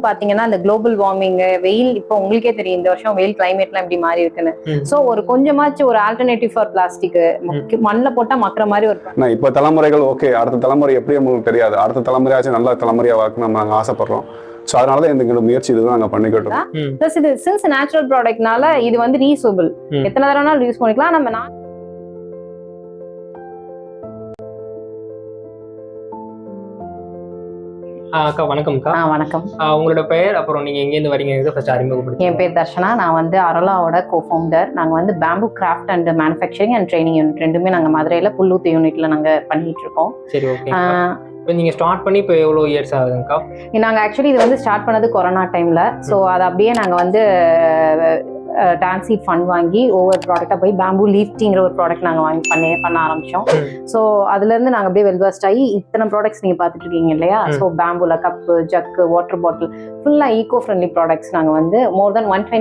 அதுவும் பாத்தீங்கன்னா அந்த குளோபல் வார்மிங், வெயில், இப்போ உங்களுக்கே தெரியும் இந்த வருஷம் வெயில் கிளைமேட்லாம் எப்படி மாறி இருக்குன்னு. சோ ஒரு கொஞ்சமாச்சு ஒரு ஆல்டர்னேட்டிவ் ஃபார் பிளாஸ்டிக், மண்ணில் போட்டா மக்கற மாதிரி ஒரு இப்போ தலைமுறைகள் ஓகே, அடுத்த தலைமுறை எப்படி நமக்கு தெரியாது, அடுத்த தலைமுறையாச்சும் நல்ல தலைமுறையா வாக்கு நாங்கள் ஆசைப்படுறோம். ஸோ அதனால தான் எங்களோட முயற்சி இதுதான் நாங்கள் பண்ணிக்கிட்டோம். ப்ளஸ் இது சின்ஸ் நேச்சுரல் ப்ராடக்ட்னால இது வந்து ரீயூசபிள், எத்தனை தடவைனாலும் யூஸ் பண்ணிக்கலாம். நம்ம அக்கா வணக்கம்க்கா. வணக்கம். உங்களோட பெயர், அப்புறம் நீங்க எங்கேருந்து வரீங்க ஃபர்ஸ்ட் அறிமுகப்படுத்துங்க. என் பேர் தர்ஷனா. நான் வந்து அரலாவோட கோஃபவுண்டர். நாங்கள் வந்து bamboo craft and manufacturing and training unit ரெண்டுமே நாங்கள் மதுரையில் புல்லூத்து யூனிட்ல நாங்கள் பண்ணிட்டு இருக்கோம். சரி, ஓகே. இப்போ நீங்கள் ஸ்டார்ட் பண்ணி இப்போ எவ்வளோ இயர்ஸ் ஆகுதுங்கக்கா? நாங்கள் ஆக்சுவலி இது வந்து ஸ்டார்ட் பண்ணது கொரோனா டைமில். ஸோ அதை அப்படியே நாங்கள் வந்து டான்ஸ் சீட் ஃபண்ட் வாங்கி ஒவ்வொரு ப்ராடக்டாக போய் பேம்பு லீஃப்டிங்கிற ஒரு ப்ராடக்ட் நாங்கள் பண்ண ஆரம்பித்தோம். ஸோ அதுலேருந்து நாங்கள் அப்படியே வெல்வர்ஸ்ட் ஆகி இத்தனை ப்ராடக்ட்ஸ் நீங்கள் பார்த்துட்டு இருக்கீங்க இல்லையா. ஸோ பேம்புல கப்பு, ஜக்கு, வாட்டர் பாட்டில் ஃபுல்லாக ஈகோ ஃப்ரெண்ட்லி ப்ராடக்ட்ஸ் நாங்கள் வந்து மோர் தென் 120